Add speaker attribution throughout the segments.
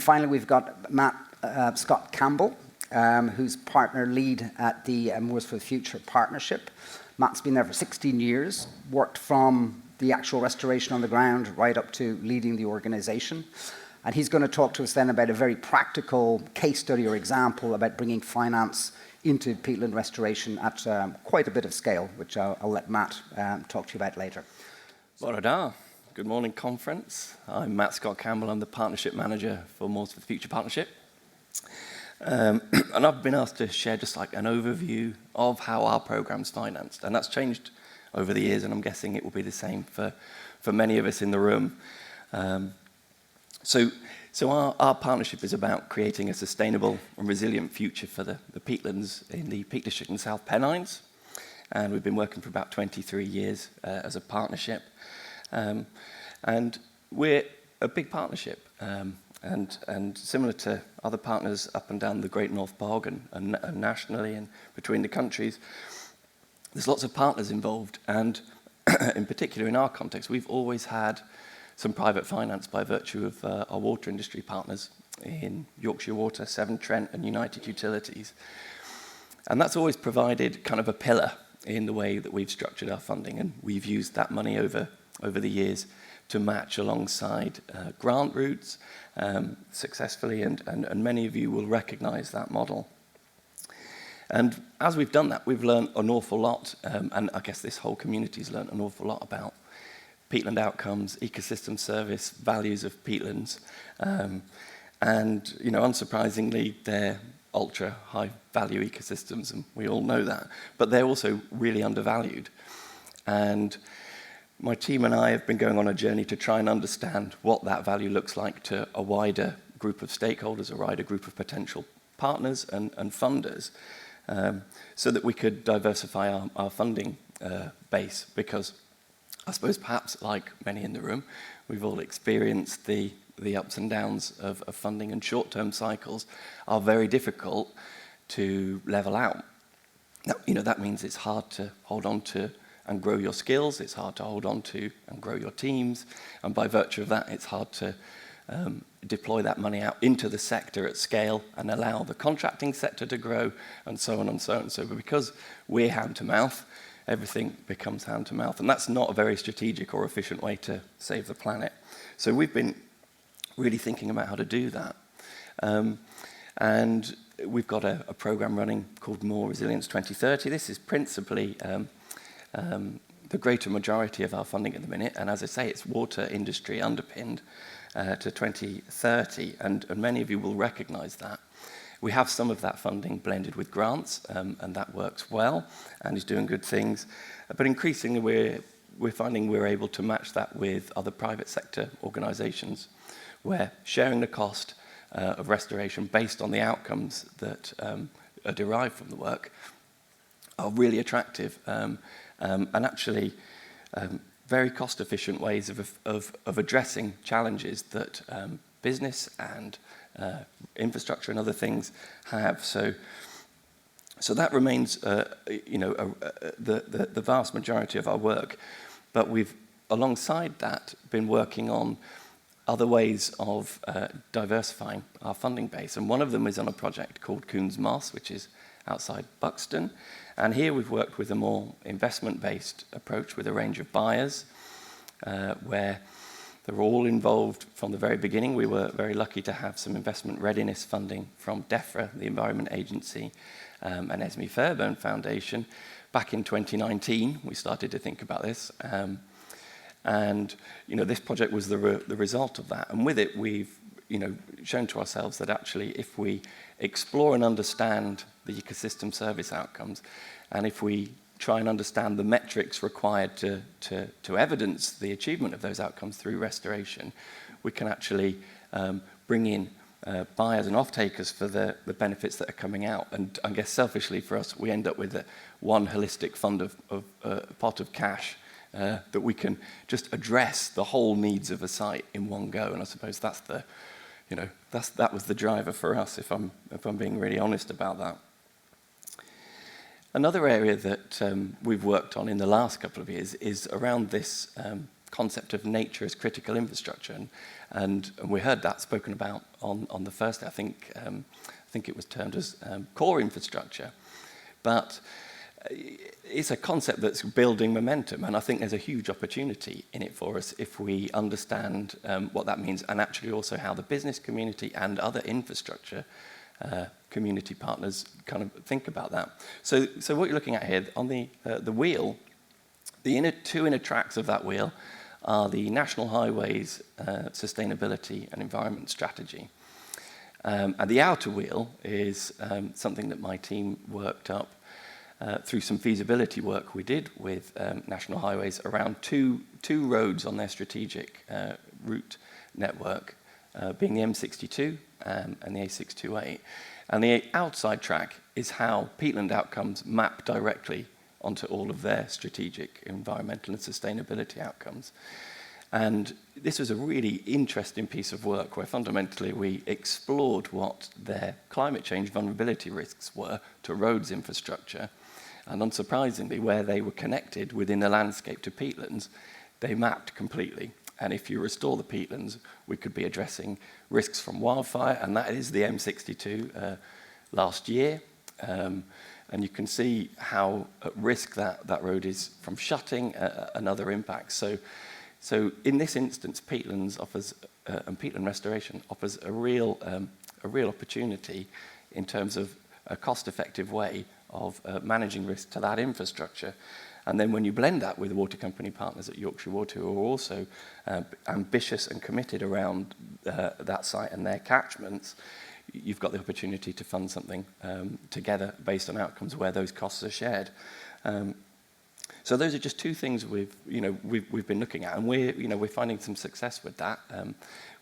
Speaker 1: Finally, we've got Scott-Campbell, who's partner lead at the Moors for the Future partnership. Matt's been there for 16 years, worked from the actual restoration on the ground right up to leading the organization. And he's going to talk to us then about a very practical case study or example about bringing finance into peatland restoration at quite a bit of scale, which I'll let Matt talk to you about later.
Speaker 2: Borada. Good morning, conference. I'm Matt Scott-Campbell. I'm the Partnership Manager for Moors for the Future Partnership. And I've been asked to share just like an overview of how our program's financed. And that's changed over the years, and I'm guessing it will be the same for many of us in the room. So our partnership is about creating a sustainable and resilient future for the peatlands in the Peak District and South Pennines. And we've been working for about 23 years as a partnership. And we're a big partnership, and similar to other partners up and down the Great North Bog and nationally and between the countries, there's lots of partners involved. And in particular, in our context, we've always had some private finance by virtue of our water industry partners in Yorkshire Water, Severn Trent, and United Utilities. And that's always provided kind of a pillar in the way that we've structured our funding, and we've used that money over the years to match alongside grant routes successfully, and many of you will recognise that model. And as we've done that, we've learned an awful lot, and I guess this whole community's learned an awful lot about peatland outcomes, ecosystem service, values of peatlands, and unsurprisingly, they're ultra high value ecosystems, and we all know that, but they're also really undervalued. And my team and I have been going on a journey to try and understand what that value looks like to a wider group of stakeholders, a wider group of potential partners and funders, so that we could diversify our funding base, because I suppose perhaps like many in the room, we've all experienced the ups and downs of funding, and short-term cycles are very difficult to level out. Now, that means it's hard to hold on to and grow your skills, it's hard to hold on to and grow your teams, and by virtue of that, it's hard to deploy that money out into the sector at scale and allow the contracting sector to grow, and so on and so on. So because we're hand-to-mouth, everything becomes hand-to-mouth, and that's not a very strategic or efficient way to save the planet. So we've been really thinking about how to do that. And we've got a program running called More Resilience 2030. This is principally the greater majority of our funding at the minute, and as I say, it's water industry underpinned to 2030, and many of you will recognise that. We have some of that funding blended with grants, and that works well and is doing good things, but increasingly we're finding we're able to match that with other private sector organisations, where sharing the cost of restoration based on the outcomes that are derived from the work are really attractive, and actually very cost-efficient ways of addressing challenges that business and infrastructure and other things have. So that remains the vast majority of our work, but we've alongside that been working on other ways of diversifying our funding base, and one of them is on a project called Coons Moss, which is outside Buxton. And here we've worked with a more investment-based approach with a range of buyers, where they're all involved from the very beginning. We were very lucky to have some investment readiness funding from DEFRA, the Environment Agency, and Esme Fairbairn Foundation. Back in 2019, we started to think about this. And this project was the result of that. And with it, we've shown to ourselves that actually if we explore and understand the ecosystem service outcomes, and if we try and understand the metrics required to evidence the achievement of those outcomes through restoration, we can actually bring in buyers and off-takers for the benefits that are coming out. And I guess selfishly for us, we end up with one holistic fund of pot of cash that we can just address the whole needs of a site in one go. And I suppose that's that was the driver for us, if I'm being really honest about that. Another area that we've worked on in the last couple of years is around this concept of nature as critical infrastructure, and we heard that spoken about on the first day. I think it was termed as core infrastructure, but it's a concept that's building momentum, and I think there's a huge opportunity in it for us if we understand what that means, and actually also how the business community and other infrastructure community partners kind of think about that. So what you're looking at here on the wheel, the two inner tracks of that wheel are the National Highways Sustainability and Environment Strategy. And the outer wheel is something that my team worked up through some feasibility work we did with National Highways around two roads on their strategic route network, being the M62 and the A628. And the outside track is how Peatland outcomes map directly onto all of their strategic environmental and sustainability outcomes. And this was a really interesting piece of work where fundamentally we explored what their climate change vulnerability risks were to roads infrastructure. And unsurprisingly, where they were connected within the landscape to peatlands, they mapped completely. And if you restore the peatlands, we could be addressing risks from wildfire, and that is the M62 last year. And you can see how at risk that road is from shutting and other impacts. So in this instance, Peatlands offers, and peatland restoration offers a real opportunity in terms of a cost-effective way of managing risk to that infrastructure. And then when you blend that with water company partners at Yorkshire Water, who are also ambitious and committed around that site and their catchments, you've got the opportunity to fund something together based on outcomes where those costs are shared. So those are just two things we've been looking at, and we're finding some success with that.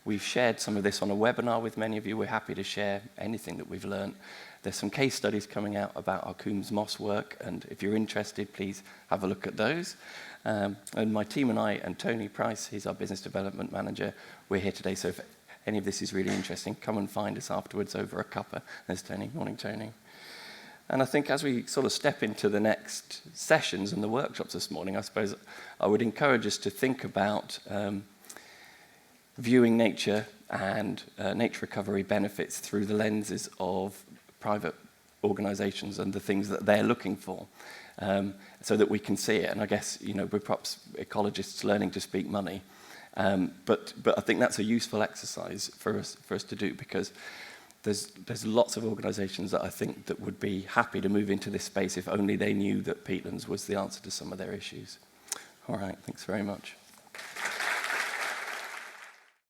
Speaker 2: We've shared some of this on a webinar with many of you. We're happy to share anything that we've learned. There's some case studies coming out about our Coombs Moss work, and if you're interested, please have a look at those. And my team and I, and Tony Price, he's our business development manager, we're here today. So if any of this is really interesting, come and find us afterwards over a cuppa. There's Tony. Morning, Tony. And I think as we sort of step into the next sessions and the workshops this morning, I suppose I would encourage us to think about viewing nature and nature recovery benefits through the lenses of private organisations and the things that they're looking for, so that we can see it. And I guess, we're perhaps ecologists learning to speak money, but I think that's a useful exercise for us to do, because there's lots of organisations that I think that would be happy to move into this space if only they knew that peatlands was the answer to some of their issues. All right, thanks very much.